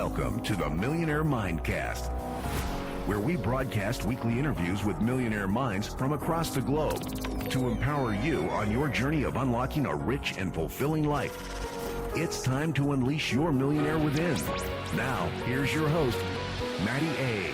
Welcome to the Millionaire Mindcast, where we broadcast weekly interviews with millionaire minds from across the globe to empower you on your journey of unlocking a rich and fulfilling life. It's time to unleash your millionaire within. Now, here's your host, Matty A.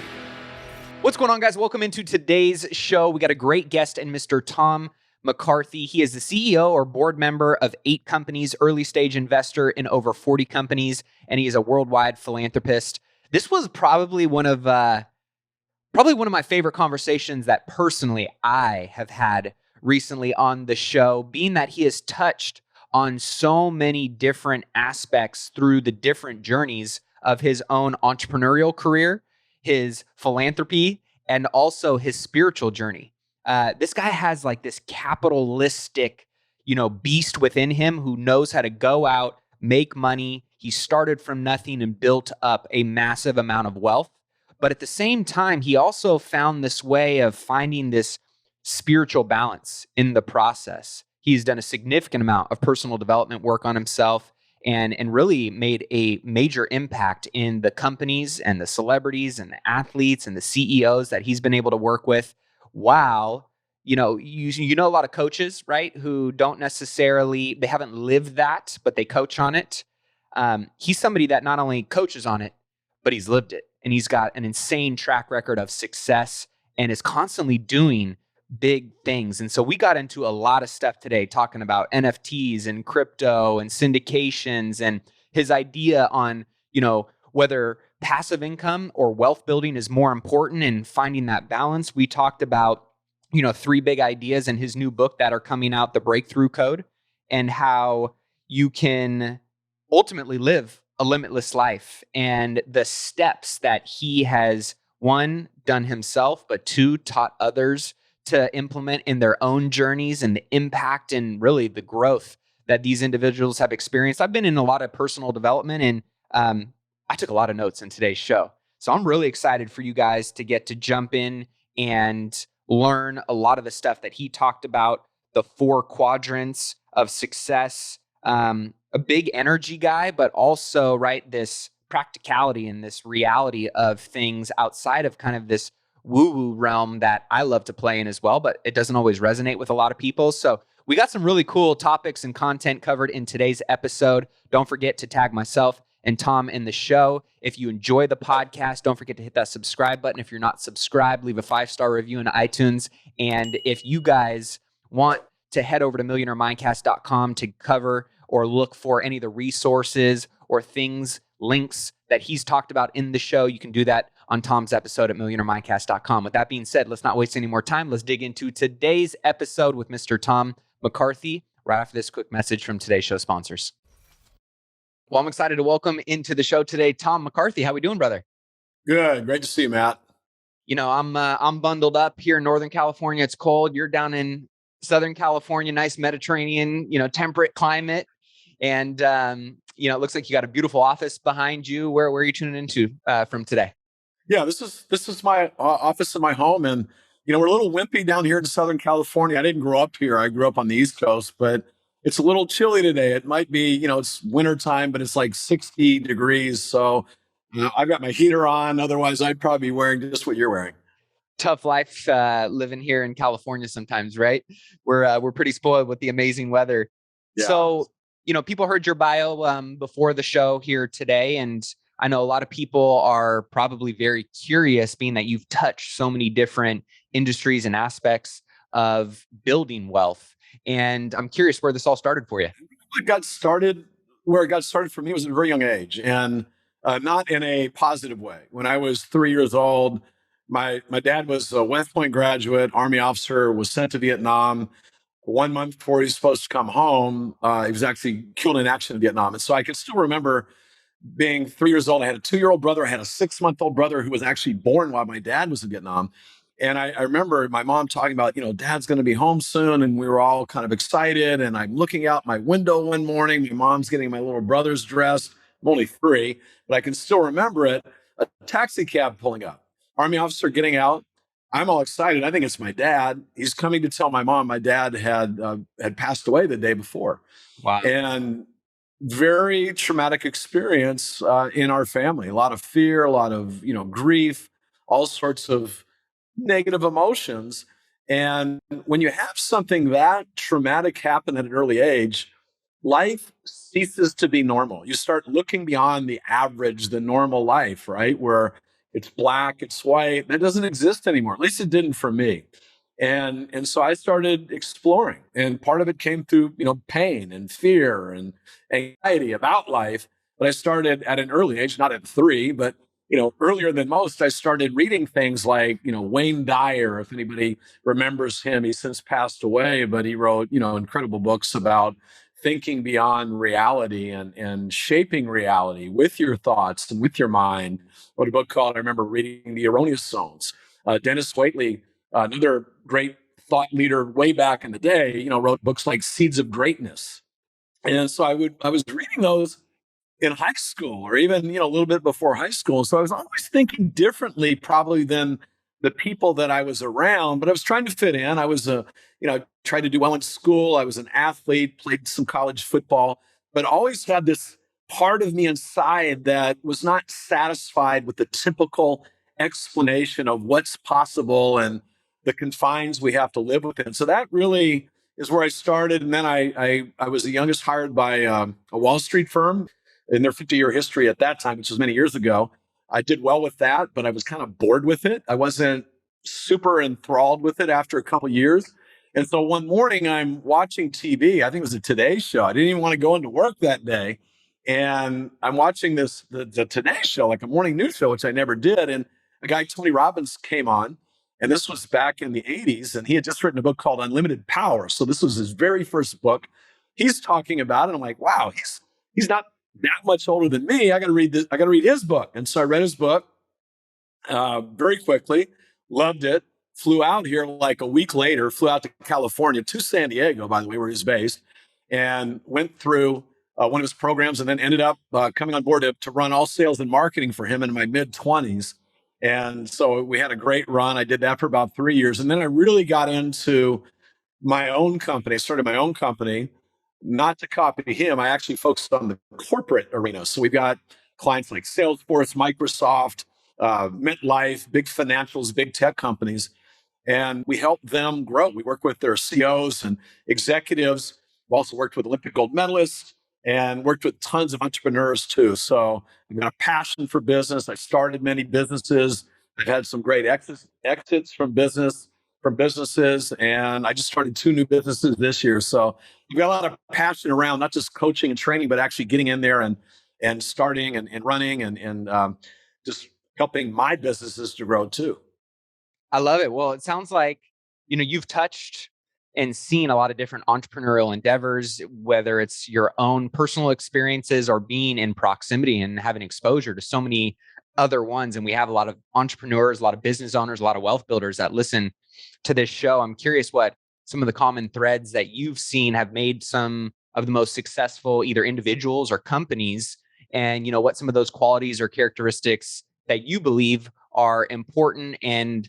What's going on, guys? Welcome into today's show. We got a great guest in Mr. Tom McCarthy. He is the CEO or board member of 8 companies, early stage investor in over 40 companies, and he is a worldwide philanthropist. This was probably one of my favorite conversations that personally I have had recently on the show, being that he has touched on so many different aspects through the different journeys of his own entrepreneurial career, his philanthropy, and also his spiritual journey. This guy has like this capitalistic, beast within him who knows how to go out, make money. He started from nothing and built up a massive amount of wealth. But at the same time, he also found this way of finding this spiritual balance in the process. He's done a significant amount of personal development work on himself and really made a major impact in the companies and the celebrities and the athletes and the CEOs that he's been able to work with. Wow. You know a lot of coaches, right, who don't necessarily, they haven't lived that, but they coach on it. He's somebody that not only coaches on it, but he's lived it. And he's got an insane track record of success and is constantly doing big things. And so we got into a lot of stuff today talking about NFTs and crypto and syndications and his idea on, whether passive income or wealth building is more important and finding that balance. We talked about, 3 big ideas in his new book that are coming out, The Breakthrough Code, and how you can ultimately live a limitless life and the steps that he has, 1, done himself, but 2, taught others to implement in their own journeys, and the impact and really the growth that these individuals have experienced. I've been in a lot of personal development, and I took a lot of notes in today's show. So I'm really excited for you guys to get to jump in and learn a lot of the stuff that he talked about, the 4 quadrants of success, a big energy guy, but also, right, this practicality and this reality of things outside of kind of this woo-woo realm that I love to play in as well, but it doesn't always resonate with a lot of people. So we got some really cool topics and content covered in today's episode. Don't forget to tag myself and Tom in the show. If you enjoy the podcast, don't forget to hit that subscribe button. If you're not subscribed, leave a 5-star review in iTunes. And if you guys want to head over to millionairemindcast.com to cover or look for any of the resources or things, links that he's talked about in the show, you can do that on Tom's episode at millionairemindcast.com. With that being said, let's not waste any more time. Let's dig into today's episode with Mr. Tom McCarthy right after this quick message from today's show sponsors. Well, I'm excited to welcome into the show today, Tom McCarthy. How we doing, brother? Good. Great to see you, Matt. I'm bundled up here in Northern California. It's cold. You're down in Southern California, nice Mediterranean, temperate climate. And, it looks like you got a beautiful office behind you. Where are you tuning into from today? Yeah, this is my office in my home. And, we're a little wimpy down here in Southern California. I didn't grow up here. I grew up on the East Coast, but it's a little chilly today. It might be, it's wintertime, but it's like 60 degrees. So I've got my heater on. Otherwise, I'd probably be wearing just what you're wearing. Tough life living here in California sometimes, right? We're pretty spoiled with the amazing weather. Yeah. So, people heard your bio before the show here today, and I know a lot of people are probably very curious, being that you've touched so many different industries and aspects of building wealth. And I'm curious where this all started for you. Where it got started for me was at a very young age, and not in a positive way. When I was 3 years old, my dad was a West Point graduate, Army officer, was sent to Vietnam. 1 month before he was supposed to come home, he was actually killed in action in Vietnam. And so I can still remember being 3 years old. I had a 2-year-old brother. I had a 6-month-old brother who was actually born while my dad was in Vietnam. And I remember my mom talking about, Dad's going to be home soon. And we were all kind of excited. And I'm looking out my window one morning. My mom's getting my little brother's dressed. I'm only 3, but I can still remember it. A taxi cab pulling up. Army officer getting out. I'm all excited. I think it's my dad. He's coming to tell my mom my dad had passed away the day before. Wow. And very traumatic experience in our family. A lot of fear, a lot of grief, all sorts of negative emotions. And when you have something that traumatic happen at an early age, life ceases to be normal. You start looking beyond the average, the normal life, right? Where it's black, it's white. That doesn't exist anymore. At least it didn't for me. And so I started exploring. And part of it came through, pain and fear and anxiety about life. But I started at an early age, not at 3, but earlier than most, I started reading things like, Wayne Dyer, if anybody remembers him. He's since passed away, but he wrote, incredible books about thinking beyond reality and shaping reality with your thoughts and with your mind. Wrote a book called, I remember reading The Erroneous Zones. Dennis Waitley, another great thought leader way back in the day, wrote books like Seeds of Greatness. And so I was reading those in high school or even, a little bit before high school. So I was always thinking differently probably than the people that I was around, but I was trying to fit in. I was tried to do well in school. I was an athlete, played some college football, but always had this part of me inside that was not satisfied with the typical explanation of what's possible and the confines we have to live within. So that really is where I started. And then I was the youngest hired by a Wall Street firm in their 50-year history at that time, which was many years ago. I did well with that, but I was kind of bored with it. I wasn't super enthralled with it after a couple of years. And so one morning I'm watching TV. I think it was a Today Show. I didn't even want to go into work that day. And I'm watching the Today Show, like a morning news show, which I never did. And a guy, Tony Robbins, came on. And this was back in the 80s. And he had just written a book called Unlimited Power. So this was his very first book. He's talking about it. I'm like, wow, he's not that much older than me. I got to read this. I got to read his book. And so I read his book very quickly, loved it, flew out here like a week later, flew out to California, to San Diego, by the way, where he's based, and went through one of his programs and then ended up coming on board to run all sales and marketing for him in my mid-20s. And so we had a great run. I did that for about 3 years. And then I really got into my own company, started my own company, not to copy him. I actually focused on the corporate arena. So we've got clients like Salesforce, Microsoft, MetLife, big financials, big tech companies, and we help them grow. We work with their CEOs and executives. We've also worked with Olympic gold medalists and worked with tons of entrepreneurs too. So I've got a passion for business. I started many businesses. I've had some great exits from businesses, and I just started 2 new businesses this year. So we've got a lot of passion around not just coaching and training, but actually getting in there and starting and running and just helping my businesses to grow too. I love it. Well, it sounds like, you've touched and seen a lot of different entrepreneurial endeavors, whether it's your own personal experiences or being in proximity and having exposure to so many other ones. And we have a lot of entrepreneurs, a lot of business owners, a lot of wealth builders that listen to this show. I'm curious what some of the common threads that you've seen have made some of the most successful either individuals or companies, and what some of those qualities or characteristics that you believe are important and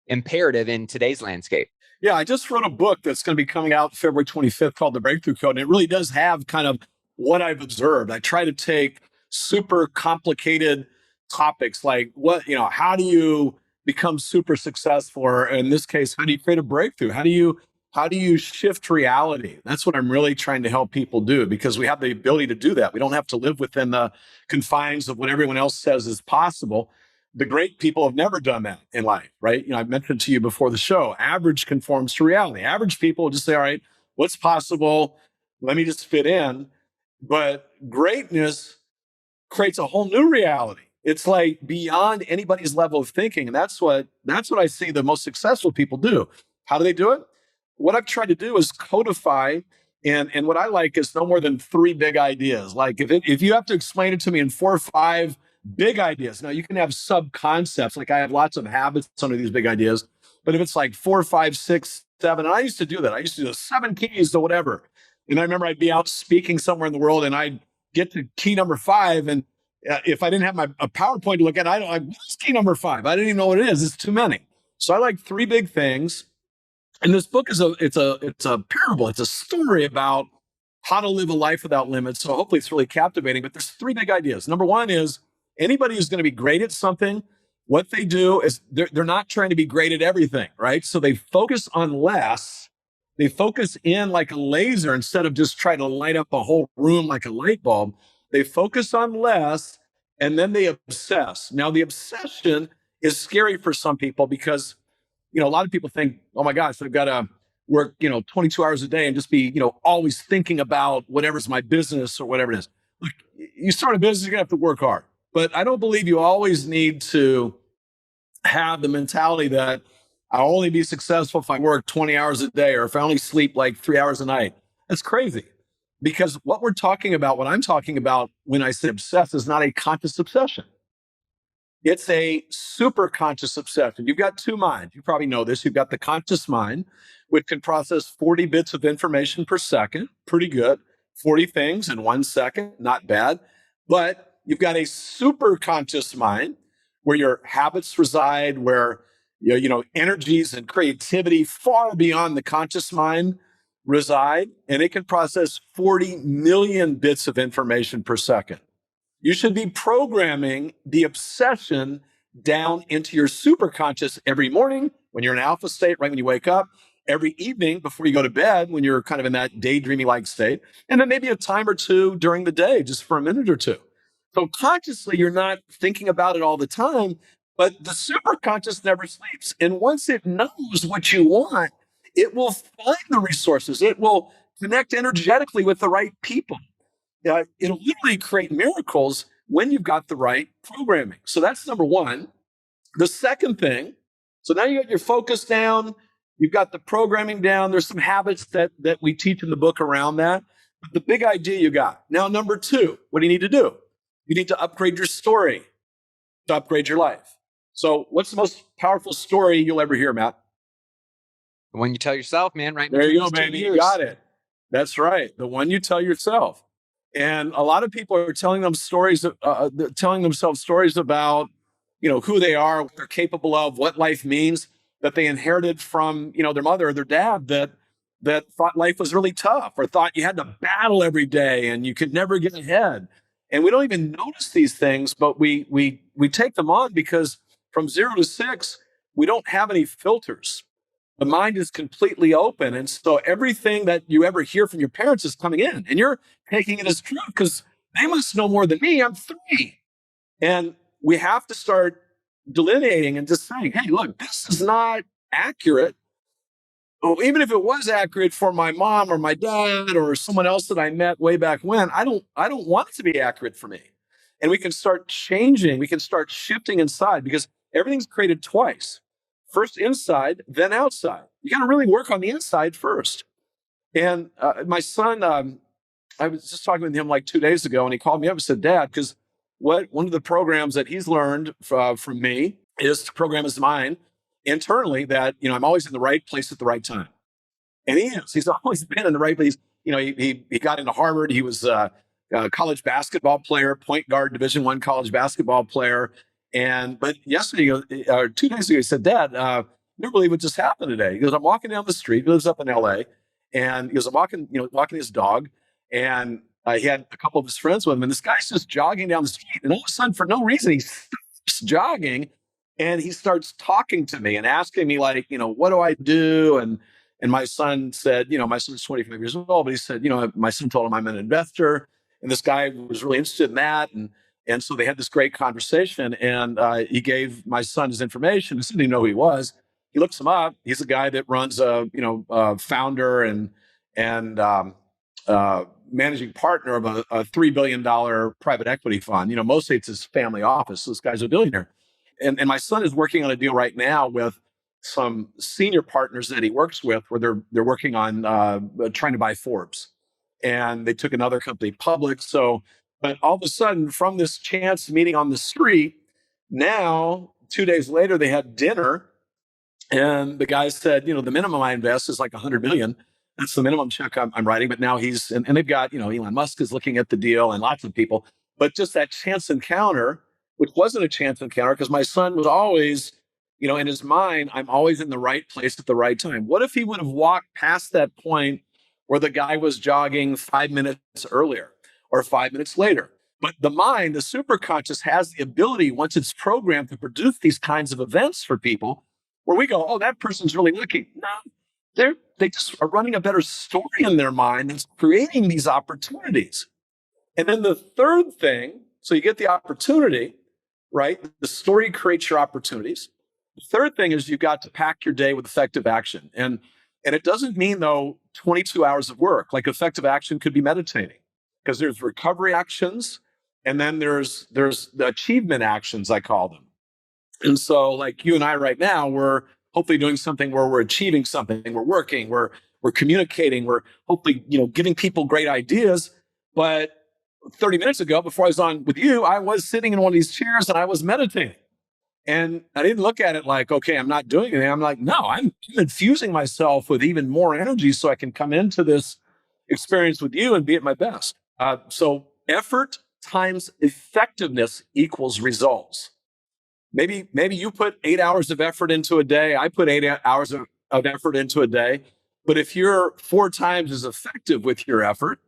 imperative in today's landscape. Yeah, I just wrote a book that's going to be coming out February 25th called The Breakthrough Code. And it really does have kind of what I've observed. I try to take super complicated topics like how do you become super successful? Or in this case, how do you create a breakthrough? How do you shift reality? That's what I'm really trying to help people do, because we have the ability to do that. We don't have to live within the confines of what everyone else says is possible. The great people have never done that in life, right? I mentioned to you before the show, average conforms to reality. Average people will just say, all right, what's possible? Let me just fit in. But greatness creates a whole new reality. It's like beyond anybody's level of thinking. And that's what I see the most successful people do. How do they do it? What I've tried to do is codify, and what I like is no more than 3 big ideas. Like if you have to explain it to me in 4 or 5 big ideas. Now you can have sub concepts. Like I have lots of habits under these big ideas, but if it's like 4, 5, 6, 7, and I used to do that. I used to do 7 keys to whatever. And I remember I'd be out speaking somewhere in the world and I'd get to key number 5. And if I didn't have a PowerPoint to look at, what's key number 5? I didn't even know what it is. It's too many. So I like 3 big things. And this book is a parable. It's a story about how to live a life without limits. So hopefully it's really captivating. But there's three big ideas. Number one is anybody who's going to be great at something, what they do is they're not trying to be great at everything, right? So they focus on less. They focus in like a laser instead of just trying to light up a whole room like a light bulb. They focus on less and then they obsess. Now, the obsession is scary for some people because, a lot of people think, oh my gosh, I've got to work, 22 hours a day and just be, always thinking about whatever's my business or whatever it is. Look, you start a business, you're going to have to work hard. But I don't believe you always need to have the mentality that I'll only be successful if I work 20 hours a day or if I only sleep like 3 hours a night. That's crazy. Because what I'm talking about when I say obsess is not a conscious obsession. It's a super conscious obsession. You've got two minds. You probably know this. You've got the conscious mind, which can process 40 bits of information per second. Pretty good. 40 things in 1 second. Not bad. But you've got a super conscious mind where your habits reside, where energies and creativity far beyond the conscious mind reside, and it can process 40 million bits of information per second. You should be programming the obsession down into your superconscious every morning when you're in alpha state, right when you wake up, every evening before you go to bed when you're kind of in that daydreamy-like state, and then maybe a time or two during the day, just for a minute or two. So consciously, you're not thinking about it all the time, but the superconscious never sleeps. And once it knows what you want, it will find the resources. It will connect energetically with the right people. It'll literally create miracles when you've got the right programming. So that's number one. The second thing, so now you got your focus down, you've got the programming down. There's some habits that we teach in the book around that. But the big idea you got. Now, number two, what do you need to do? You need to upgrade your story to upgrade your life. So what's the most powerful story you'll ever hear, Matt? The one you tell yourself, man, right? There you go, baby. You got it. That's right. The one you tell yourself. And a lot of people are telling themselves stories about, who they are, what they're capable of, what life means, that they inherited from, their mother or their dad that thought life was really tough or thought you had to battle every day and you could never get ahead. And we don't even notice these things, but we take them on because from 0 to 6, we don't have any filters. The mind is completely open. And so everything that you ever hear from your parents is coming in and you're taking it as true because they must know more than me. I'm 3. And we have to start delineating and just saying, hey, look, this is not accurate. Well, even if it was accurate for my mom or my dad or someone else that I met way back when, I don't want it to be accurate for me. And we can start changing. We can start shifting inside because everything's created twice. First inside, then outside. You got to really work on the inside first. And my son, I was just talking with him like 2 days ago, and he called me up and said, Dad, because one of the programs that he's learned from me is to program his mind internally that, I'm always in the right place at the right time. And he is. He's always been in the right place. He got into Harvard. He was a college basketball player, point guard, Division I college basketball player. But yesterday, or 2 days ago, he said, Dad, never believe what just happened today. He goes, I'm walking down the street. He lives up in LA. And he goes, I'm walking his dog. And he had a couple of his friends with him. And this guy's just jogging down the street. And all of a sudden, for no reason, he stops jogging. And he starts talking to me and asking me, like, what do I do? And my son said, my son's 25 years old. But he said, my son told him I'm an investor. And this guy was really interested in that. And so they had this great conversation, and he gave my son his information. He didn't even know who he was. He looks him up. He's a guy that runs a founder and managing partner of a $3 billion private equity fund. Mostly it's his family office. So this guy's a billionaire. And my son is working on a deal right now with some senior partners that he works with, where they're working on trying to buy Forbes. And they took another company public. But all of a sudden, from this chance meeting on the street, now 2 days later, they had dinner, and the guy said, the minimum I invest is like 100 million. That's the minimum check I'm writing. But now and they've got, Elon Musk is looking at the deal and lots of people. But just that chance encounter, which wasn't a chance encounter, because my son was always, in his mind, I'm always in the right place at the right time. What if he would have walked past that point or the guy was jogging 5 minutes earlier or 5 minutes later. But the mind, the superconscious, has the ability, once it's programmed, to produce these kinds of events for people where we go, oh, that person's really lucky. No, they just are running a better story in their mind that's creating these opportunities. And then the third thing, so you get the opportunity, right? The story creates your opportunities. The third thing is you've got to pack your day with effective action. And it doesn't mean, though, 22 hours of work. Like, effective action could be meditating, because there's recovery actions, and then there's the achievement actions, I call them. And so, like you and I right now, we're hopefully doing something where we're achieving something, we're working, we're communicating, we're hopefully, giving people great ideas. But 30 minutes ago, before I was on with you, I was sitting in one of these chairs and I was meditating. And I didn't look at it like, okay, I'm not doing anything. I'm like, no, I'm infusing myself with even more energy so I can come into this experience with you and be at my best. So effort times effectiveness equals results. Maybe you put 8 hours of effort into a day. I put 8 hours of effort into a day. But if you're 4 times as effective with your effort,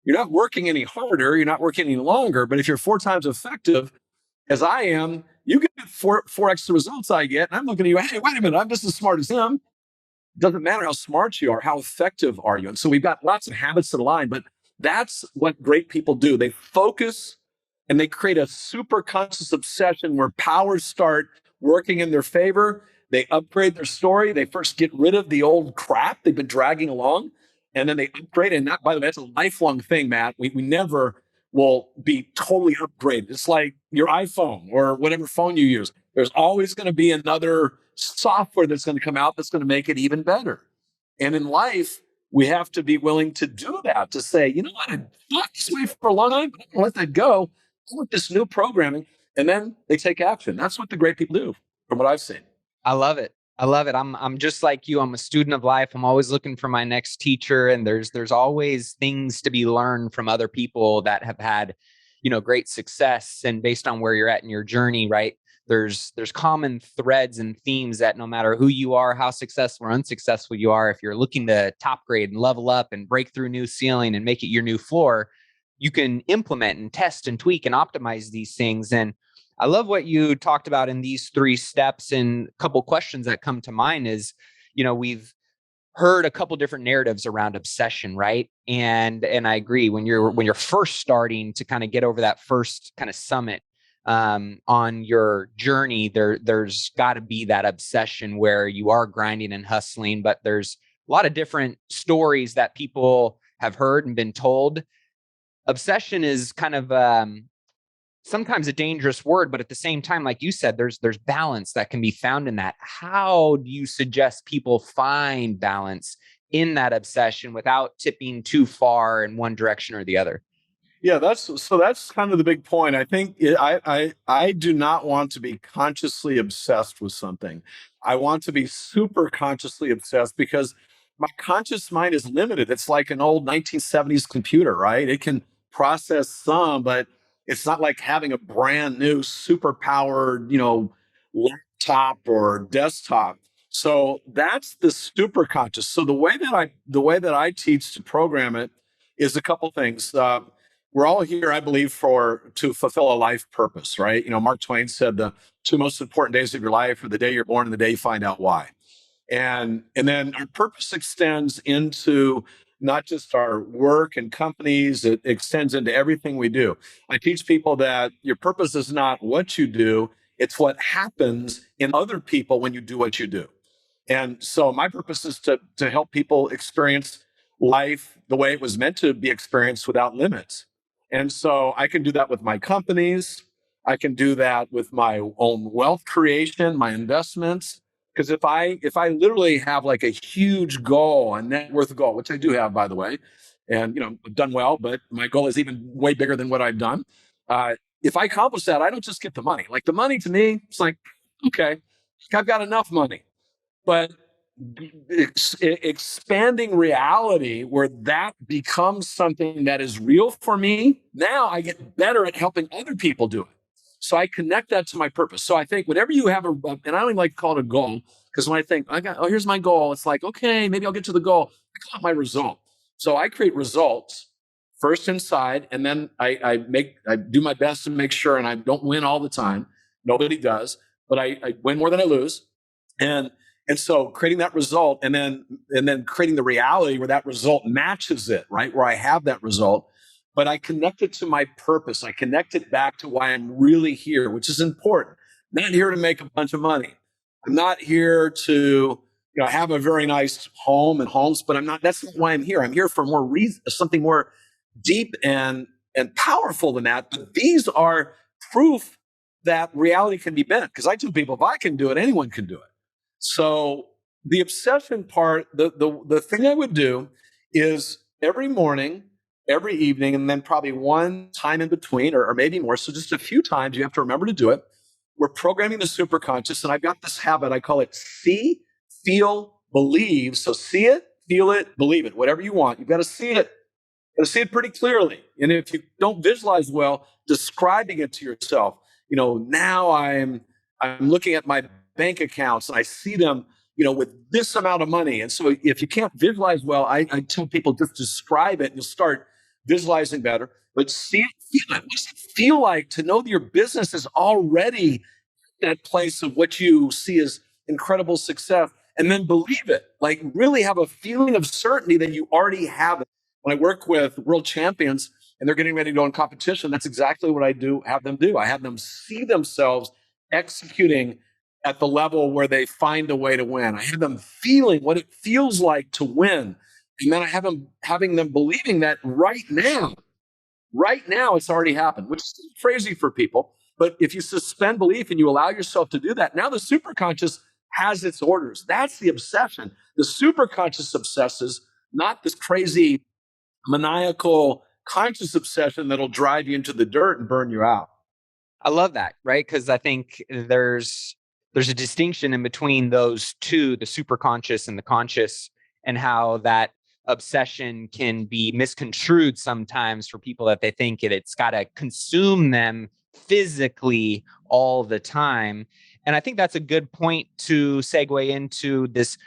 you're not working any harder, you're not working any longer. But if you're 4 times effective, as I am, you get four extra results I get. And I'm looking at you, hey, wait a minute, I'm just as smart as him. It doesn't matter how smart you are, how effective are you? And so we've got lots of habits that align, but that's what great people do. They focus and they create a super conscious obsession where powers start working in their favor. They upgrade their story. They first get rid of the old crap they've been dragging along, and then they upgrade. And that, by the way, that's a lifelong thing, Matt. We never will be totally upgraded. It's like your iPhone or whatever phone you use. There's always going to be another software that's going to come out that's going to make it even better. And in life, we have to be willing to do that, to say, you know what, I thought this way for a long time, but I'm going to let that go. I want this new programming. And then they take action. That's what the great people do, from what I've seen. I love it. I love it. I'm just like you. I'm a student of life. I'm always looking for my next teacher, and there's always things to be learned from other people that have had, great success. And based on where you're at in your journey, right? There's common threads and themes that no matter who you are, how successful or unsuccessful you are, if you're looking to top grade and level up and break through new ceiling and make it your new floor, you can implement and test and tweak and optimize these things. And I love what you talked about in these 3 steps. And a couple questions that come to mind is, we've heard a couple different narratives around obsession, right? And I agree, when you're first starting to kind of get over that first kind of summit on your journey, there's got to be that obsession where you are grinding and hustling. But there's a lot of different stories that people have heard and been told. Obsession is kind of sometimes a dangerous word, but at the same time, like you said, there's balance that can be found in that. How do you suggest people find balance in that obsession without tipping too far in one direction or the other? Yeah, that's kind of the big point. I think I do not want to be consciously obsessed with something. I want to be super consciously obsessed, because my conscious mind is limited. It's like an old 1970s computer, right? It can process some, but it's not like having a brand new super powered, laptop or desktop. So that's the super conscious. So the way that I teach to program it is a couple things. We're all here, I believe, to fulfill a life purpose, right? Mark Twain said the 2 most important days of your life are the day you're born and the day you find out why. And then our purpose extends into not just our work and companies, it extends into everything we do. I teach people that your purpose is not what you do, it's what happens in other people when you do what you do. And so my purpose is to help people experience life the way it was meant to be experienced, without limits. And so I can do that with my companies. I can do that with my own wealth creation, my investments. Because if I literally have like a huge goal, a net worth goal, which I do have, by the way, and I've done well, but my goal is even way bigger than what I've done. If I accomplish that, I don't just get the money. Like, the money to me, it's like, okay, I've got enough money. But expanding reality where that becomes something that is real for me, now I get better at helping other people do it. So I connect that to my purpose. So I think whatever you have, and I don't even like to call it a goal, because when I think, here's my goal, it's like, okay, maybe I'll get to the goal. I call it my result. So I create results first inside, and then I do my best to make sure, and I don't win all the time. Nobody does, but I win more than I lose. And so creating that result, and then creating the reality where that result matches it, right? Where I have that result, but I connect it to my purpose. I connect it back to why I'm really here, which is important. I'm not here to make a bunch of money. I'm not here to have a very nice home and homes, but I'm not. That's not why I'm here. I'm here for more reason, something more deep and powerful than that. But these are proof that reality can be bent. Because I tell people, if I can do it, anyone can do it. So the obsession part, the thing I would do is every morning, every evening, and then probably one time in between, or maybe more. So just a few times, you have to remember to do it. We're programming the superconscious, and I've got this habit. I call it see, feel, believe. So see it, feel it, believe it. Whatever you want, you've got to see it. You've got to see it pretty clearly. And if you don't visualize well, describing it to yourself. Now I'm looking at my bank accounts and I see them, with this amount of money. And so if you can't visualize well, I tell people just describe it and you'll start visualizing better. But see it, feel it. What does it feel like to know that your business is already that place of what you see as incredible success? And then believe it, like really have a feeling of certainty that you already have it. When I work with world champions and they're getting ready to go in competition, that's exactly what I have them do. I have them see themselves executing at the level where they find a way to win. I have them feeling what it feels like to win. And then I have them having them believing that right now it's already happened, which is crazy for people. But if you suspend belief and you allow yourself to do that, now the superconscious has its orders. That's the obsession. The superconscious obsesses, not this crazy maniacal conscious obsession that'll drive you into the dirt and burn you out. I love that, right? Because I think there's a distinction in between those two, the superconscious and the conscious, and how that obsession can be misconstrued sometimes for people that they think it's got to consume them physically all the time. And I think that's a good point to segue into this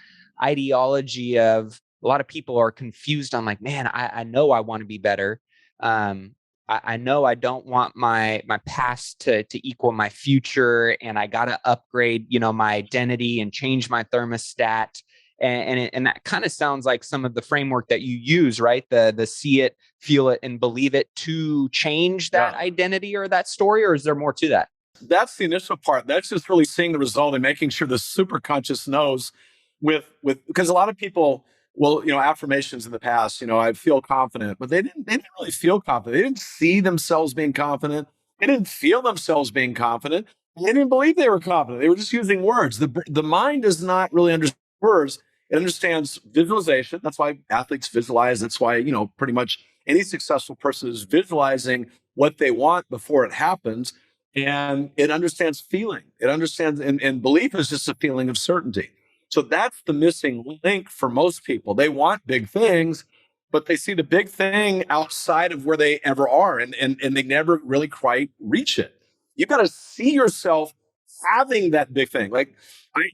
ideology of a lot of people are confused on, like, man, I know I want to be better. I know I don't want my past to equal my future, and I got to upgrade, my identity and change my thermostat. And that kind of sounds like some of the framework that you use, right? The see it, feel it, and believe it to change that identity or that story, or is there more to that? That's the initial part. That's just really seeing the result and making sure the superconscious knows because a lot of people affirmations in the past, I feel confident, but they didn't really feel confident. They didn't see themselves being confident. They didn't feel themselves being confident. They didn't believe they were confident. They were just using words. The mind does not really understand words. It understands visualization. That's why athletes visualize. That's why, pretty much any successful person is visualizing what they want before it happens. And it understands feeling. It understands, and belief is just a feeling of certainty. So that's the missing link for most people. They want big things, but they see the big thing outside of where they ever are, and they never really quite reach it. You've got to see yourself having that big thing. Like,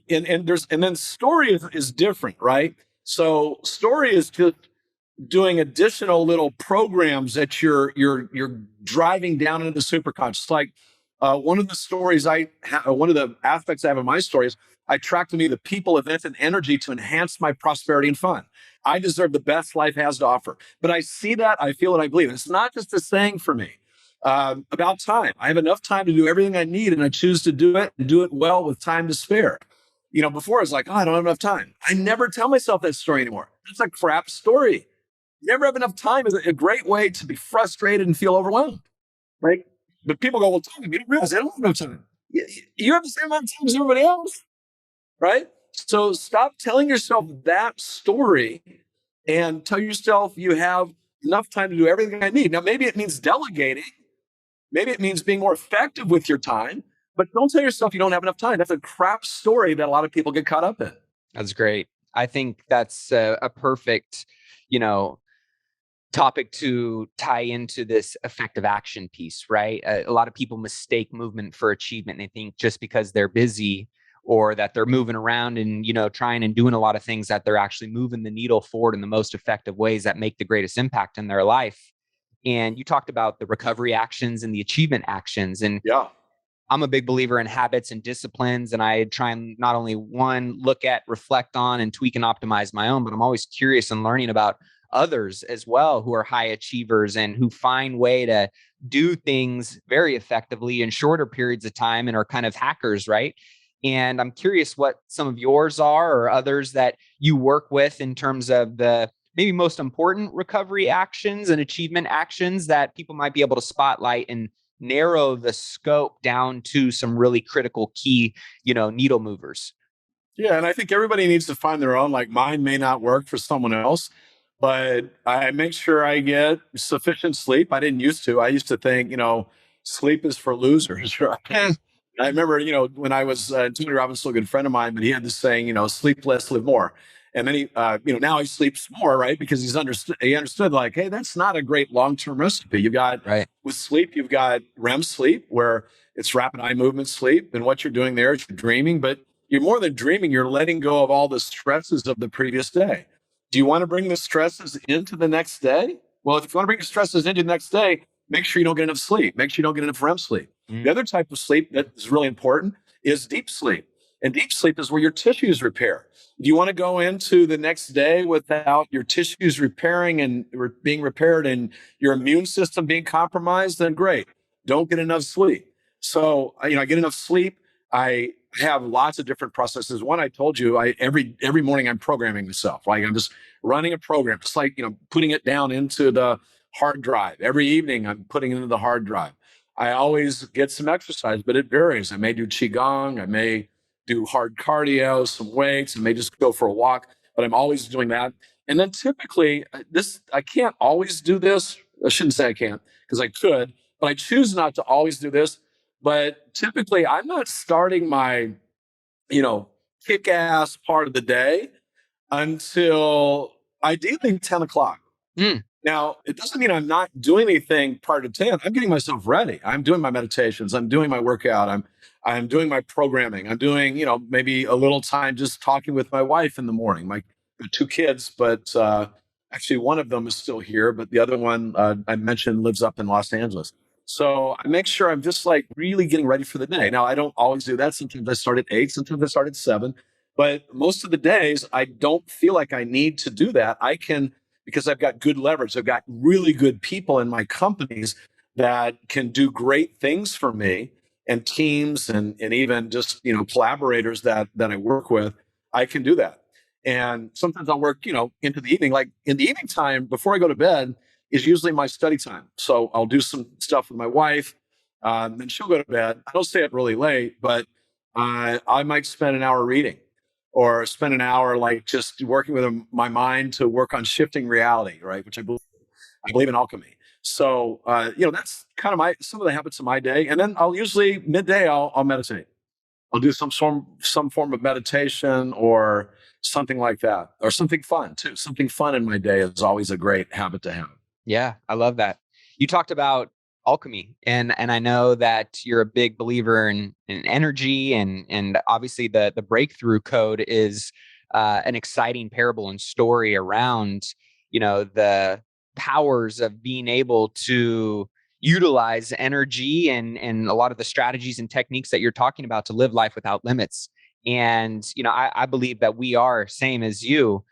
and then story is different, right? So story is just doing additional little programs that you're driving down into the superconscious. Like one of the stories one of the aspects I have in my story is I attract to me the people, events, and energy to enhance my prosperity and fun. I deserve the best life has to offer. But I see that, I feel it, I believe it. It's not just a saying for me. About time. I have enough time to do everything I need, and I choose to do it and do it well with time to spare. Before I was like, I don't have enough time. I never tell myself that story anymore. It's a crap story. Never have enough time is a great way to be frustrated and feel overwhelmed. Right? But people go, well, Tom, you don't realize I don't have enough time. You have the same amount of time as everybody else. Right? So stop telling yourself that story and tell yourself you have enough time to do everything I need. Now, maybe it means delegating. Maybe it means being more effective with your time, but don't tell yourself you don't have enough time. That's a crap story that a lot of people get caught up in. That's great. I think that's a perfect, topic to tie into this effective action piece, right? A lot of people mistake movement for achievement. They think just because they're busy or that they're moving around and, trying and doing a lot of things, that they're actually moving the needle forward in the most effective ways that make the greatest impact in their life. And you talked about the recovery actions and the achievement actions. And Yeah. I'm a big believer in habits and disciplines, and I try and not only look at, reflect on, and tweak and optimize my own, but I'm always curious and learning about others as well who are high achievers and who find way to do things very effectively in shorter periods of time and are kind of hackers, right? And I'm curious what some of yours are, or others that you work with, in terms of the maybe most important recovery actions and achievement actions that people might be able to spotlight and narrow the scope down to some really critical key, needle movers. Yeah, and I think everybody needs to find their own. Like, mine may not work for someone else, but I make sure I get sufficient sleep. I didn't used to. I used to think, sleep is for losers, right? I remember, when I was Tony Robbins, still a good friend of mine, but he had this saying, sleep less, live more. And then he, now he sleeps more, right? Because he understood like, hey, that's not a great long-term recipe. You got, right, with sleep, you've got REM sleep, where it's rapid eye movement sleep. And what you're doing there is you're dreaming, but you're more than dreaming. You're letting go of all the stresses of the previous day. Do you want to bring the stresses into the next day? Well, if you want to bring the stresses into the next day, make sure you don't get enough sleep. Make sure you don't get enough REM sleep. The other type of sleep that is really important is deep sleep. And deep sleep is where your tissues repair. Do you want to go into the next day without your tissues repairing and being repaired and your immune system being compromised? Then great. Don't get enough sleep. So, I get enough sleep. I have lots of different processes. One, I told you, every morning I'm programming myself. Like, I'm just running a program, just like, putting it down into the hard drive. Every evening I'm putting it into the hard drive. I always get some exercise, but it varies. I may do Qigong. I may do hard cardio, some weights, and may just go for a walk, but I'm always doing that. And then typically I can't always do this. I shouldn't say I can't, because I could, but I choose not to always do this. But typically I'm not starting my, kick-ass part of the day until ideally 10 o'clock. Now, it doesn't mean I'm not doing anything prior to 10. I'm getting myself ready. I'm doing my meditations. I'm doing my workout. I'm doing my programming. I'm doing, maybe a little time just talking with my wife in the morning. My two kids, but actually one of them is still here, but the other one I mentioned lives up in Los Angeles. So I make sure I'm just like really getting ready for the day. Now, I don't always do that. Sometimes I start at 8, sometimes I start at 7. But most of the days, I don't feel like I need to do that. I can, because I've got good leverage. I've got really good people in my companies that can do great things for me, and teams and even just, collaborators that I work with. I can do that. And sometimes I'll work, into the evening. Like, in the evening time before I go to bed is usually my study time. So I'll do some stuff with my wife. Then she'll go to bed. I don't stay up really late, but I might spend an hour reading, or spend an hour like just working with my mind to work on shifting reality, right? Which I believe in alchemy. So, that's kind of some of the habits of my day. And then I'll usually midday, I'll meditate. I'll do some form of meditation or something like that, or something fun too. Something fun in my day is always a great habit to have. Yeah, I love that. You talked about alchemy, and I know that you're a big believer in energy, and obviously the breakthrough code is an exciting parable and story around, the powers of being able to utilize energy and a lot of the strategies and techniques that you're talking about to live life without limits. And I believe that we are, same as you,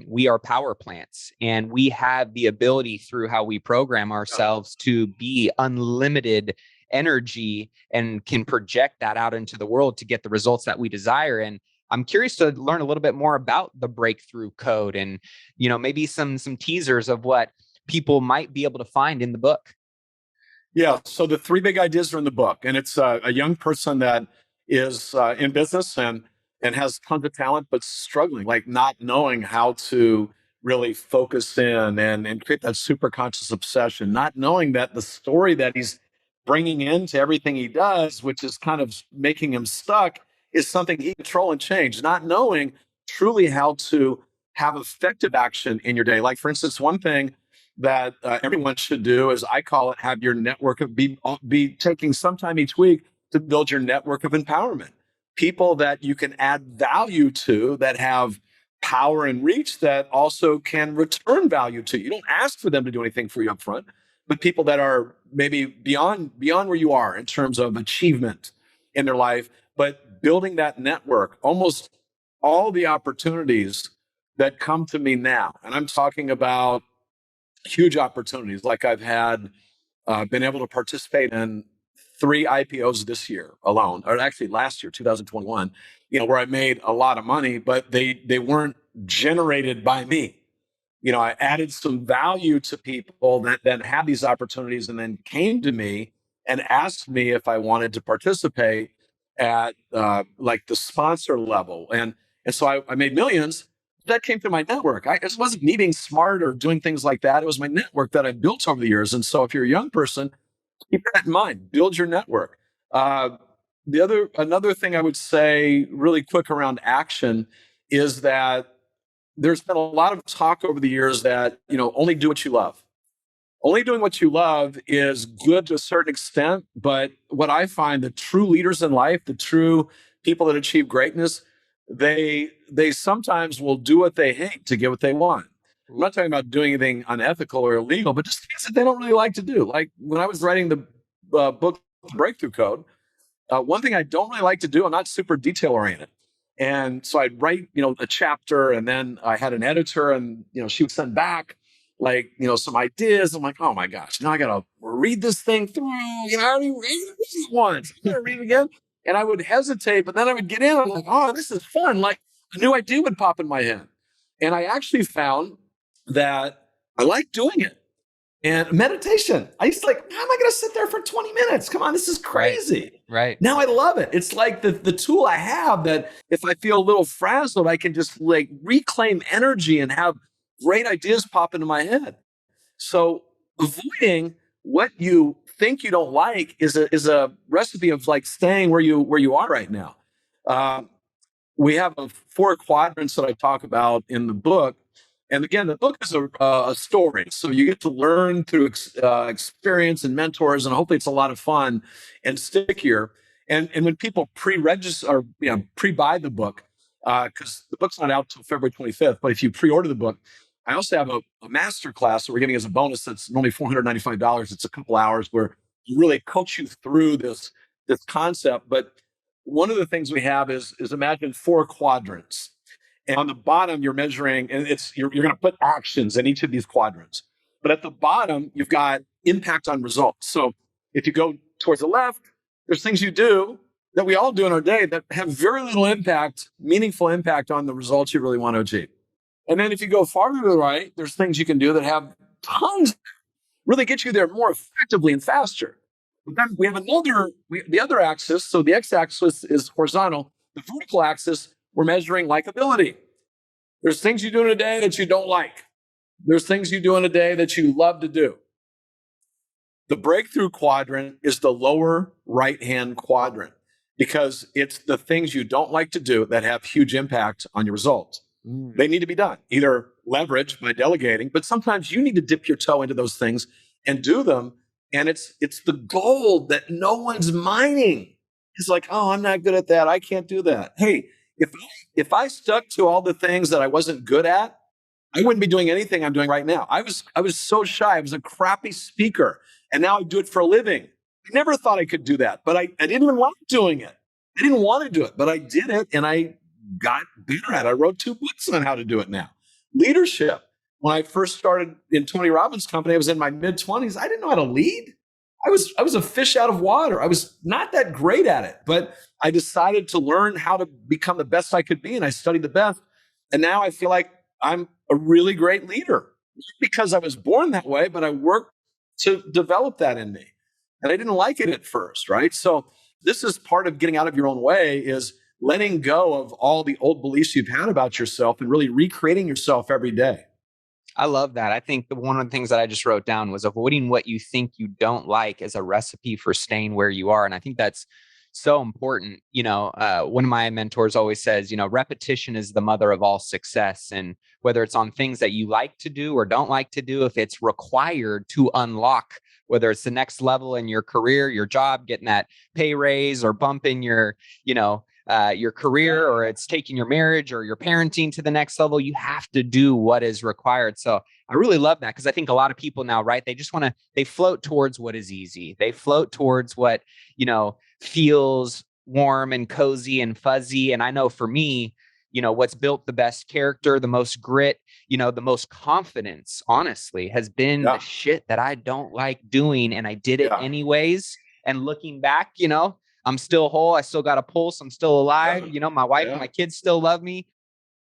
we are power plants, and we have the ability through how we program ourselves to be unlimited energy and can project that out into the world to get the results that we desire. And I'm curious to learn a little bit more about the breakthrough code, and maybe some teasers of what people might be able to find in the book. Yeah. So the 3 big ideas are in the book, and it's a young person that is in business and has tons of talent, but struggling, like not knowing how to really focus in and create that super conscious obsession, not knowing that the story that he's bringing into everything he does, which is kind of making him stuck, is something he can control and change, not knowing truly how to have effective action in your day. Like, for instance, one thing that everyone should do is, I call it, have your network of be taking some time each week to build your network of empowerment. people that you can add value to, that have power and reach, that also can return value to you. You don't ask for them to do anything for you up front, but people that are maybe beyond where you are in terms of achievement in their life, but building that network. Almost all the opportunities that come to me now, and I'm talking about huge opportunities, like I've had been able to participate in 3 IPOs this year alone, or actually last year, 2021, where I made a lot of money, but they weren't generated by me. I added some value to people that then had these opportunities and then came to me and asked me if I wanted to participate at like the sponsor level. And so I made millions. That came through my network. It wasn't me being smart or doing things like that. It was my network that I built over the years. And so if you're a young person, keep that in mind. Build your network. Another thing I would say really quick around action is that there's been a lot of talk over the years that, only do what you love. Only doing what you love is good to a certain extent. But what I find, the true leaders in life, the true people that achieve greatness, they sometimes will do what they hate to get what they want. I'm not talking about doing anything unethical or illegal, but just things that they don't really like to do. Like when I was writing the book, Breakthrough Code, one thing I don't really like to do, I'm not super detail oriented. And so I'd write, a chapter, and then I had an editor, and, she would send back like, some ideas. I'm like, oh my gosh, now I got to read this thing through. I already read it once. I got to read it again. And I would hesitate, but then I would get in. I'm like, oh, this is fun. Like a new idea would pop in my head. And I actually found that I like doing it. And meditation, I used to like, how am I going to sit there for 20 minutes? Come on, this is crazy. Right. Now I love it. It's like the tool I have that if I feel a little frazzled, I can just like reclaim energy and have great ideas pop into my head. So avoiding what you think you don't like is a recipe of like staying where you are right now. We have 4 quadrants that I talk about in the book. And again, the book is a story. So you get to learn through experience and mentors, and hopefully it's a lot of fun and stickier. And when people pre-register or pre-buy the book, because the book's not out until February 25th, but if you pre-order the book, I also have a master class that we're giving as a bonus that's only $495. It's a couple hours where we really coach you through this concept. But one of the things we have is imagine 4 quadrants. And on the bottom, you're measuring, and you're going to put actions in each of these quadrants. But at the bottom, you've got impact on results. So if you go towards the left, there's things you do that we all do in our day that have very little impact, meaningful impact on the results you really want to achieve. And then if you go farther to the right, there's things you can do that have tons, really get you there more effectively and faster. But then we have the other axis. So the x-axis is horizontal. The vertical axis, we're measuring likability. There's things you do in a day that you don't like. There's things you do in a day that you love to do. The breakthrough quadrant is the lower right-hand quadrant because it's the things you don't like to do that have huge impact on your results. They need to be done, either leverage by delegating, but sometimes you need to dip your toe into those things and do them. And it's the gold that no one's mining. It's like, oh, I'm not good at that. I can't do that. Hey, if I stuck to all the things that I wasn't good at, I wouldn't be doing anything I'm doing right now. I was so shy. I was a crappy speaker, and now I do it for a living. I never thought I could do that, but I didn't even like doing it. I didn't want to do it, but I did it, and I got better at it. I wrote 2 books on how to do it now. Leadership. When I first started in Tony Robbins' company, I was in my mid-20s. I didn't know how to lead. I was a fish out of water. I was not that great at it, but I decided to learn how to become the best I could be, and I studied the best. And now I feel like I'm a really great leader. Not because I was born that way, but I worked to develop that in me. And I didn't like it at first, right? So this is part of getting out of your own way, is letting go of all the old beliefs you've had about yourself and really recreating yourself every day. I love that. I think one of the things that I just wrote down was avoiding what you think you don't like as a recipe for staying where you are. And I think that's so important. One of my mentors always says, repetition is the mother of all success. And whether it's on things that you like to do or don't like to do, if it's required to unlock, whether it's the next level in your career, your job, getting that pay raise or bumping your, your career, or it's taking your marriage or your parenting to the next level. You have to do what is required. So I really love that, because I think a lot of people now, right, they just they float towards what is easy. They float towards what, feels warm and cozy and fuzzy. And I know for me, what's built the best character, the most grit, the most confidence, honestly, has been the shit that I don't like doing. And I did it anyways. And looking back, I'm still whole. I still got a pulse. I'm still alive. My wife and my kids still love me.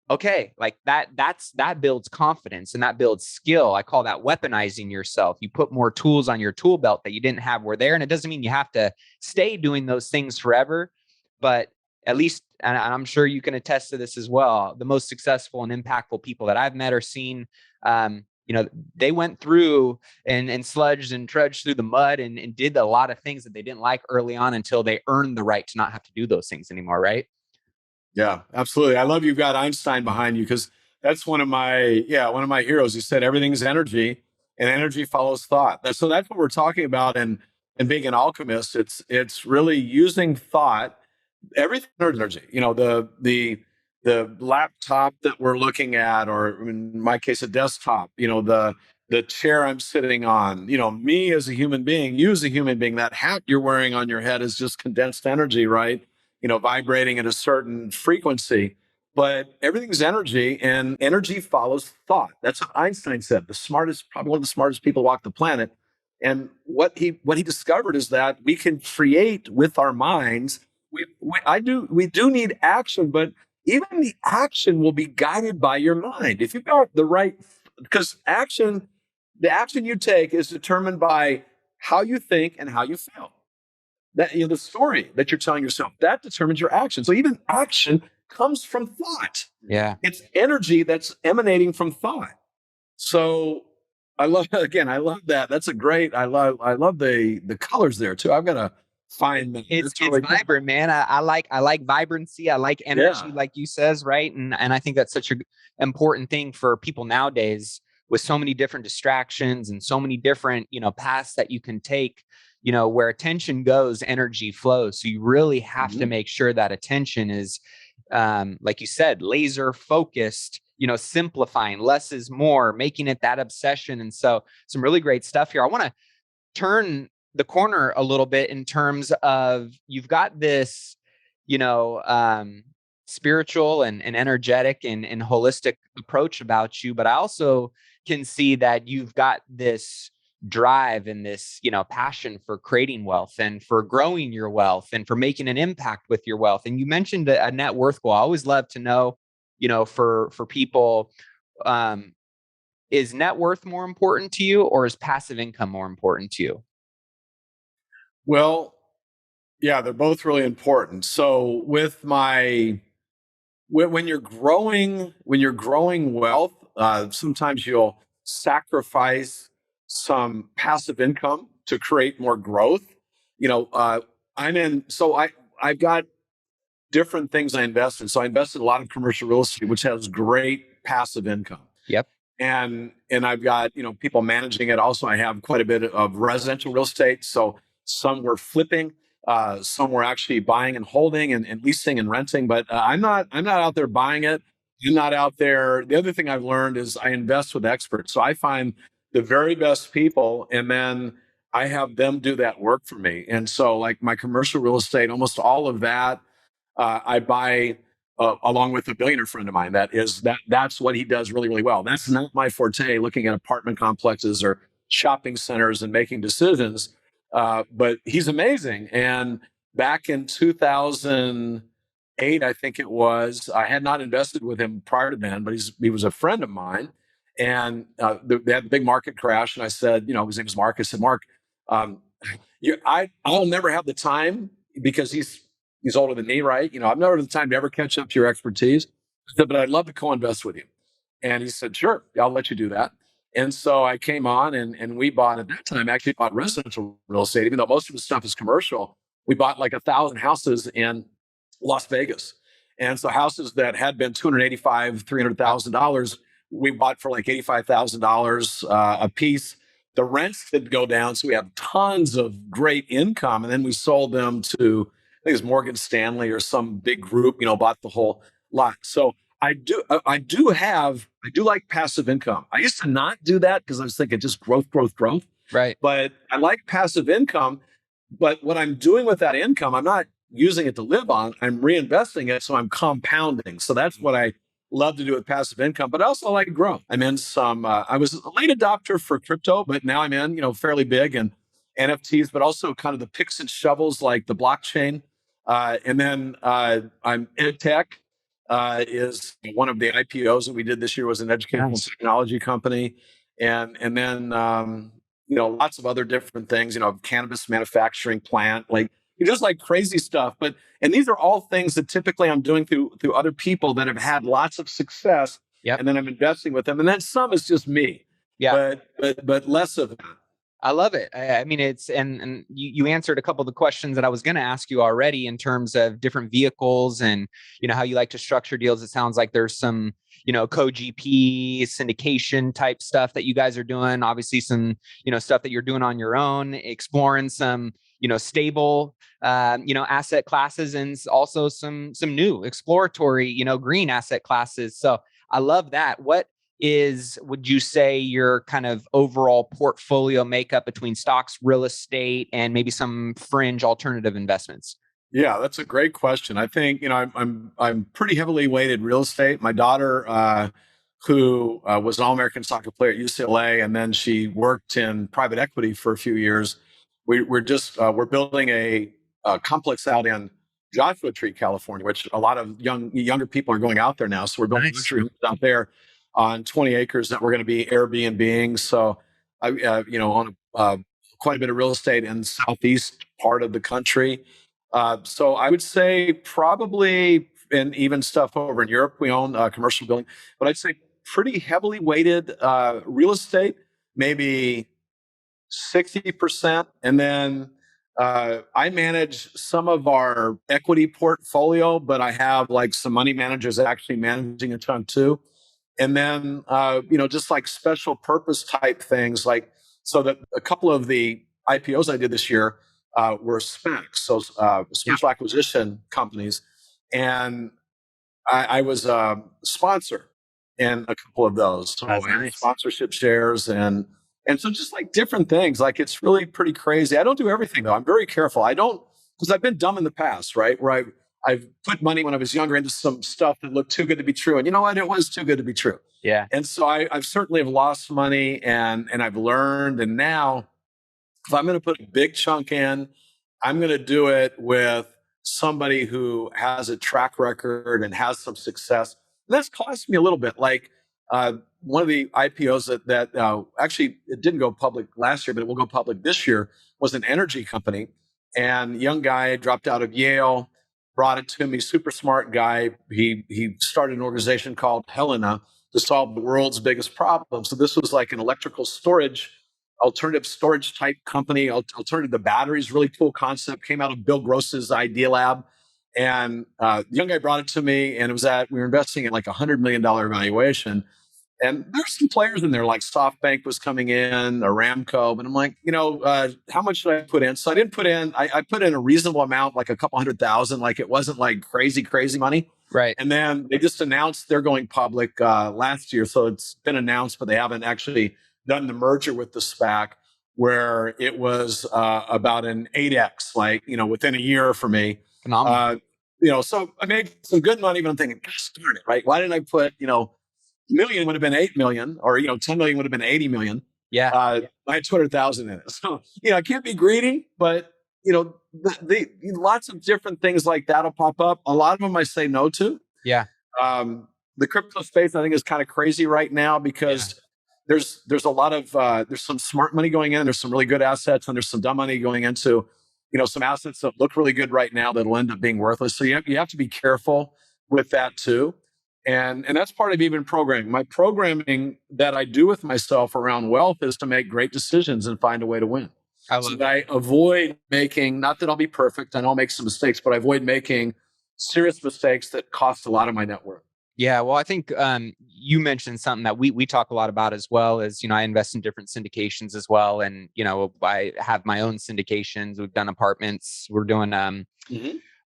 Okay. Like that builds confidence, and that builds skill. I call that weaponizing yourself. You put more tools on your tool belt that you didn't have were there. And it doesn't mean you have to stay doing those things forever, but at least, and I'm sure you can attest to this as well, the most successful and impactful people that I've met or seen, they went through and sludged and trudged through the mud and did a lot of things that they didn't like early on until they earned the right to not have to do those things anymore, right? Yeah, absolutely. I love you've got Einstein behind you, because that's one of my heroes. He said everything's energy, and energy follows thought. So that's what we're talking about. And being an alchemist, it's really using thought. Everything is energy. The laptop that we're looking at, or in my case, a desktop. The chair I'm sitting on. Me as a human being, you as a human being. That hat you're wearing on your head is just condensed energy, right? Vibrating at a certain frequency. But everything's energy, and energy follows thought. That's what Einstein said. Probably one of the smartest people to walk the planet. And what he discovered is that we can create with our minds. We do need action, but even the action will be guided by your mind. If you've got the right, because the action you take is determined by how you think and how you feel. That the story that you're telling yourself, that determines your action. So even action comes from thought. Yeah. It's energy that's emanating from thought. So I love that. That's a great, I love the colors there too. I've got to find that. It's vibrant, man. I like vibrancy. I like energy, like you says, right? And I think that's such an important thing for people nowadays, with so many different distractions and so many different, paths that you can take. Where attention goes, energy flows. So you really have to make sure that attention is, like you said, laser focused, simplifying, less is more, making it that obsession. And so some really great stuff here. I want to turn the corner a little bit in terms of, you've got this, spiritual and energetic and holistic approach about you, but I also can see that you've got this drive and this, passion for creating wealth and for growing your wealth and for making an impact with your wealth. And you mentioned a net worth goal. I always love to know, for people, is net worth more important to you, or is passive income more important to you? Well, yeah, they're both really important. So when you're growing wealth, sometimes you'll sacrifice some passive income to create more growth. I've got different things I invest in. So I invest in a lot of commercial real estate, which has great passive income. Yep. And I've got, people managing it. Also, I have quite a bit of residential real estate. So some we're flipping, some we're actually buying and holding and leasing and renting. But I'm not out there buying it. I'm not out there. The other thing I've learned is I invest with experts. So I find the very best people, and then I have them do that work for me. And so, like my commercial real estate, almost all of that I buy along with a billionaire friend of mine. That's what he does really, really well. That's not my forte, looking at apartment complexes or shopping centers and making decisions. But he's amazing. And back in 2008, I think it was, I had not invested with him prior to then, but he was a friend of mine. And they had the big market crash. And I said, his name is Mark. I said, Mark, I'll never have the time, because he's older than me, right? I've never had the time to ever catch up to your expertise. I said, but I'd love to co-invest with you. And he said, sure, I'll let you do that. And so I came on and we bought, at that time, actually bought residential real estate, even though most of the stuff is commercial. We bought like 1,000 houses in Las Vegas. And so houses that had been $285,000, $300,000, we bought for like $85,000 a piece. The rents did go down, so we have tons of great income. And then we sold them to think it's Morgan Stanley or some big group, bought the whole lot. So I do like passive income. I used to not do that because I was thinking just growth, growth, growth. Right. But I like passive income. But what I'm doing with that income, I'm not using it to live on. I'm reinvesting it, so I'm compounding. So that's what I love to do with passive income. But I also like growth. I'm in some. I was a late adopter for crypto, but now I'm in, fairly big and NFTs, but also kind of the picks and shovels like the blockchain. And then I'm EdTech. Is one of the IPOs that we did this year was an educational technology company, and then lots of other different things. Cannabis manufacturing plant, like just like crazy stuff. And these are all things that typically I'm doing through other people that have had lots of success, and then I'm investing with them. And then some is just me, but less of that. I love it. I mean, it's and you answered a couple of the questions that I was going to ask you already in terms of different vehicles and how you like to structure deals. It sounds like there's some co-GP syndication type stuff that you guys are doing. Obviously, some stuff that you're doing on your own, exploring some stable asset classes, and also some new exploratory green asset classes. So I love that. Would you say your kind of overall portfolio makeup between stocks, real estate, and maybe some fringe alternative investments? Yeah, that's a great question. I think I'm pretty heavily weighted real estate. My daughter, who was an All-American soccer player at UCLA, and then she worked in private equity for a few years. We're building a complex out in Joshua Tree, California, which a lot of younger people are going out there now. So we're building luxury homes out there on 20 acres that we're going to be Airbnb-ing. So I, on quite a bit of real estate in the southeast part of the country. So I would say probably, and even stuff over in Europe, we own commercial building, but I'd say pretty heavily weighted real estate, maybe 60%. And then I manage some of our equity portfolio, but I have like some money managers actually managing a chunk too. And then, just like special purpose type things, like so that a couple of the IPOs I did this year were SPACs, so special acquisition companies. And I was a sponsor in a couple of those. So I had sponsorship shares and so just like different things. Like it's really pretty crazy. I don't do everything though. I'm very careful. I don't, because I've been dumb in the past, right? Where I've put money when I was younger into some stuff that looked too good to be true. And you know what? It was too good to be true. Yeah. And so I've certainly have lost money and I've learned. And now if I'm going to put a big chunk in, I'm going to do it with somebody who has a track record and has some success. And that's cost me a little bit. Like one of the IPOs that actually it didn't go public last year, but it will go public this year, was an energy company. And young guy dropped out of Yale, brought it to me, super smart guy. He started an organization called Helena to solve the world's biggest problem. So this was like an electrical storage, alternative storage type company, alternative to batteries, really cool concept, came out of Bill Gross's Idea Lab. And the young guy brought it to me, and we were investing in like $100 million valuation. And there's some players in there, like SoftBank was coming in, Aramco, but I'm like, how much should I put in? So I didn't put in, I put in a reasonable amount, like a couple $100,000, like it wasn't like crazy money. Right. And then they just announced they're going public last year. So it's been announced, but they haven't actually done the merger with the SPAC, where it was about an 8X, like, within a year for me. Phenomenal. So I made some good money, but I'm thinking, gosh darn it, right? Why didn't I put, million would have been 8 million, or 10 million would have been 80 million. Yeah. I had 200,000 in it. So, I can't be greedy, but the lots of different things like that'll pop up. A lot of them I say no to. Yeah. The crypto space I think is kind of crazy right now because there's a lot of there's some smart money going in, there's some really good assets, and there's some dumb money going into some assets that look really good right now that'll end up being worthless. So you have to be careful with that too. And that's part of even programming. My programming that I do with myself around wealth is to make great decisions and find a way to win. I avoid making, not that I'll be perfect and I'll make some mistakes, but I avoid making serious mistakes that cost a lot of my net worth. Yeah, well, I think you mentioned something that we talk a lot about as well. Is I invest in different syndications as well, and I have my own syndications. We've done apartments. We're doing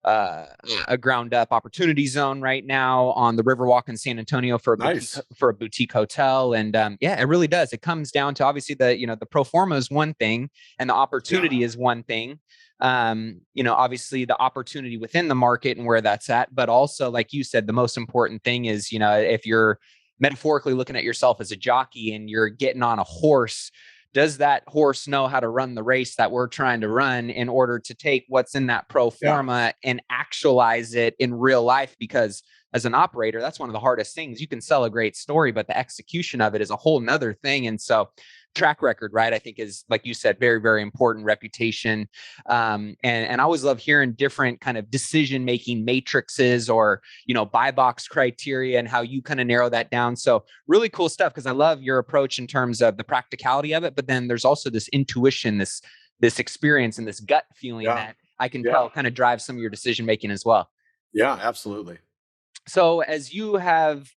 a ground up opportunity zone right now on the Riverwalk in San Antonio for a Nice. boutique hotel. And yeah, it really does. It comes down to obviously the pro forma is one thing and the opportunity is one thing. Obviously the opportunity within the market and where that's at, but also like you said, the most important thing is, if you're metaphorically looking at yourself as a jockey and you're getting on a horse, does that horse know how to run the race that we're trying to run in order to take what's in that pro forma and actualize it in real life? Because as an operator, that's one of the hardest things. You can sell a great story, but the execution of it is a whole nother thing. And so track record, right, I think is, like you said, very, very important. Reputation. And I always love hearing different kind of decision-making matrices or, buy box criteria and how you kind of narrow that down. So really cool stuff, because I love your approach in terms of the practicality of it. But then there's also this intuition, this experience and this gut feeling that I can tell kind of drives some of your decision-making as well. Yeah, absolutely. So as you have,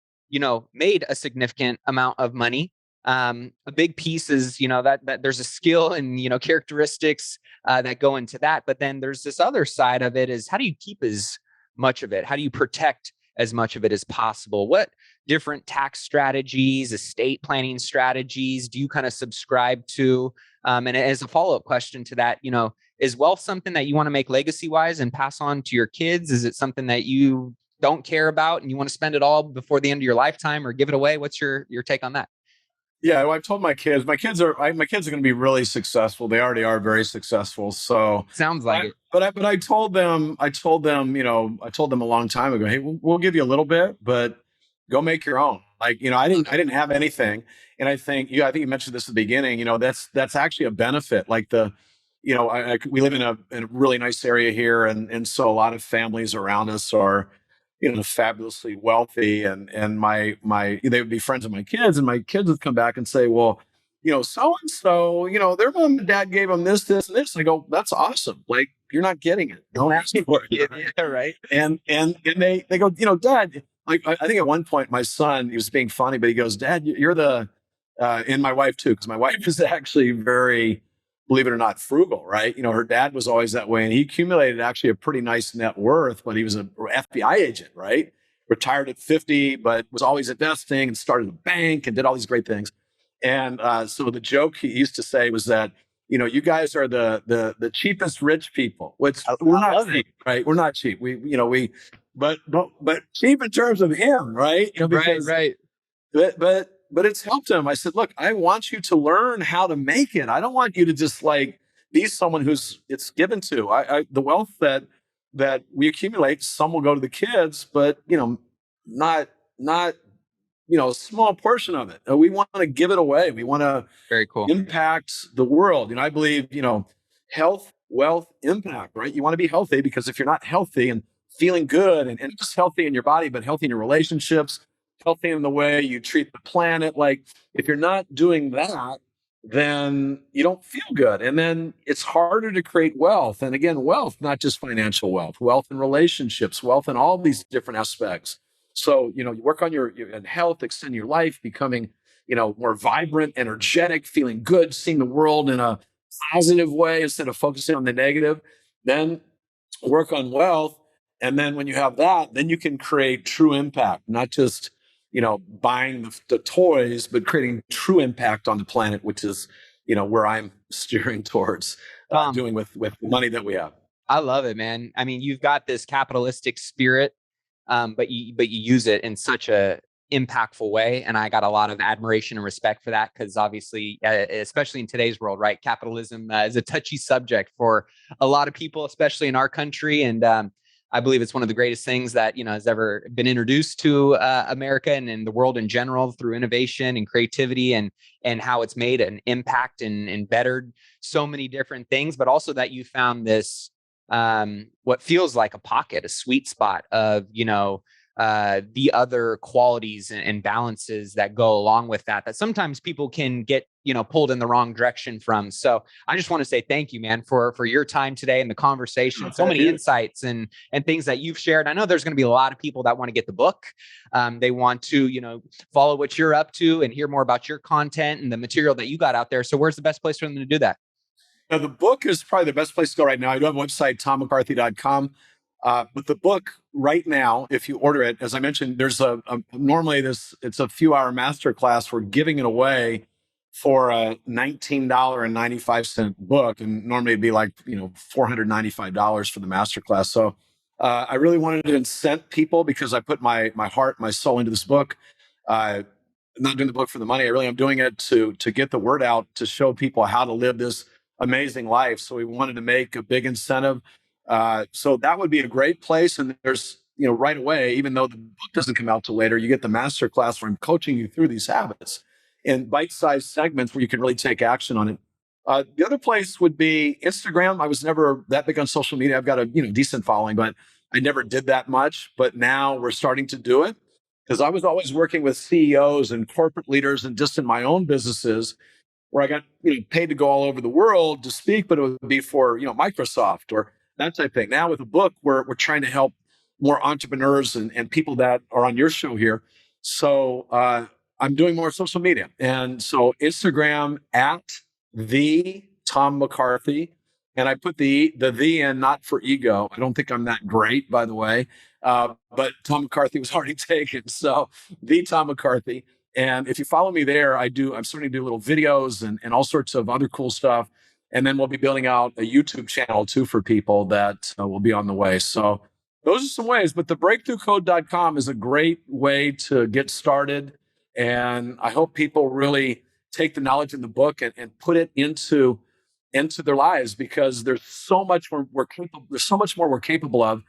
made a significant amount of money, a big piece is, that there's a skill and, characteristics that go into that. But then there's this other side of it is, how do you keep as much of it? How do you protect as much of it as possible? What different tax strategies, estate planning strategies do you kind of subscribe to? And as a follow-up question to that, is wealth something that you want to make legacy-wise and pass on to your kids? Is it something that you don't care about and you want to spend it all before the end of your lifetime or give it away? What's your take on that? Yeah, well, I've told my kids. My kids are going to be really successful. They already are very successful. So sounds like it. But I told them, I told them a long time ago, hey, we'll give you a little bit, but go make your own. Like, I didn't have anything, and I think you mentioned this at the beginning. That's actually a benefit. Like we live in a really nice area here, and so a lot of families around us are fabulously wealthy, and they would be friends of my kids, and my kids would come back and say, well, so and so, their mom and dad gave them this, and this. I go, that's awesome. Like, you're not getting it. Don't ask for it. Yeah, right. And they go, Dad. Like, I think at one point my son, he was being funny, but he goes, Dad, you're the and my wife too, because my wife is actually very, believe it or not, frugal, right? Her dad was always that way, and he accumulated actually a pretty nice net worth, but he was an FBI agent, right? Retired at 50, but was always investing and started a bank and did all these great things. And so the joke he used to say was that, you guys are the cheapest rich people, which we're not cheap, right? We're not cheap. But cheap in terms of him, right? Because, right. But it's helped him. I said, look, I want you to learn how to make it. I don't want you to just like be someone who's it's given to. The wealth that we accumulate, some will go to the kids, but not a small portion of it. We want to give it away. We want to very cool impact the world. I believe health, wealth, impact. Right? You want to be healthy, because if you're not healthy and feeling good and just healthy in your body, but healthy in your relationships, healthy in the way you treat the planet. Like, if you're not doing that, then you don't feel good. And then it's harder to create wealth. And again, wealth, not just financial wealth, wealth in relationships, wealth in all these different aspects. So, you work on your health, extend your life, becoming, more vibrant, energetic, feeling good, seeing the world in a positive way instead of focusing on the negative. Then work on wealth. And then when you have that, then you can create true impact, not just buying the toys, but creating true impact on the planet, which is, where I'm steering towards doing with the money that we have. I love it, man. I mean, you've got this capitalistic spirit, but you use it in such a impactful way. And I got a lot of admiration and respect for that, because obviously, especially in today's world, right? Capitalism is a touchy subject for a lot of people, especially in our country. And I believe it's one of the greatest things that, has ever been introduced to America and in the world in general, through innovation and creativity, and how it's made an impact and bettered so many different things, but also that you found this, what feels like a pocket, a sweet spot of, the other qualities and balances that go along with that sometimes people can get, pulled in the wrong direction from. So I just want to say thank you, man, for your time today and the conversation. So many insights and things that you've shared. I know there's going to be a lot of people that want to get the book. They want to, follow what you're up to and hear more about your content and the material that you got out there. So where's the best place for them to do that? Now, the book is probably the best place to go right now. I do have a website, tommccarthy.com. But the book right now, if you order it, as I mentioned, there's normally it's a few hour masterclass. We're giving it away for a $19.95 book. And normally it'd be like, $495 for the masterclass. So I really wanted to incent people because I put my heart, my soul into this book. I'm not doing the book for the money. I really am doing it to get the word out, to show people how to live this amazing life. So we wanted to make a big incentive. So that would be a great place. And there's, right away, even though the book doesn't come out till later, you get the master class where I'm coaching you through these habits in bite-sized segments where you can really take action on it. The other place would be Instagram. I was never that big on social media. I've got a decent following, but I never did that much. But now we're starting to do it because I was always working with CEOs and corporate leaders and just in my own businesses where I got paid to go all over the world to speak, but it would be for Microsoft or that type of thing. Now with a book, we're trying to help more entrepreneurs and people that are on your show here. So I'm doing more social media. And so Instagram at the Tom McCarthy. And I put the in not for ego. I don't think I'm that great, by the way. But Tom McCarthy was already taken. So the Tom McCarthy. And if you follow me there, I'm starting to do little videos and all sorts of other cool stuff. And then we'll be building out a YouTube channel too for people that will be on the way. So those are some ways, but the breakthroughcode.com is a great way to get started. And I hope people really take the knowledge in the book and put it into their lives because there's so much more we're capable. There's so much more we're capable of.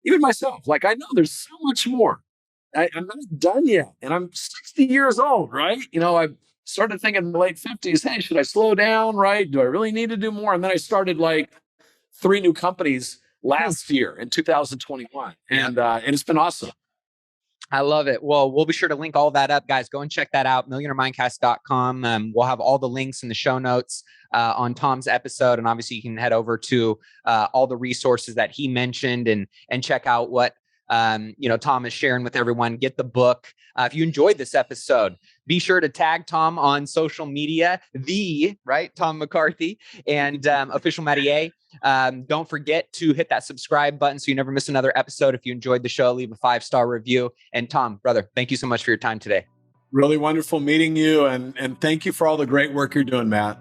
Even myself, like I know there's so much more. I'm not done yet, and I'm 60 years old, right? I started thinking in the late 50s, hey, should I slow down, right? Do I really need to do more? And then I started like 3 new companies last year in 2021, and it's been awesome. I love it. Well, we'll be sure to link all that up, guys. Go and check that out, millionairemindcast.com. We'll have all the links in the show notes on Tom's episode. And obviously you can head over to all the resources that he mentioned and check out what Tom is sharing with everyone. Get the book. If you enjoyed this episode, be sure to tag Tom on social media, Tom McCarthy and Official Mattier. Don't forget to hit that subscribe button so you never miss another episode. If you enjoyed the show, leave a 5-star review. And Tom, brother, thank you so much for your time today. Really wonderful meeting you. And thank you for all the great work you're doing, Matt.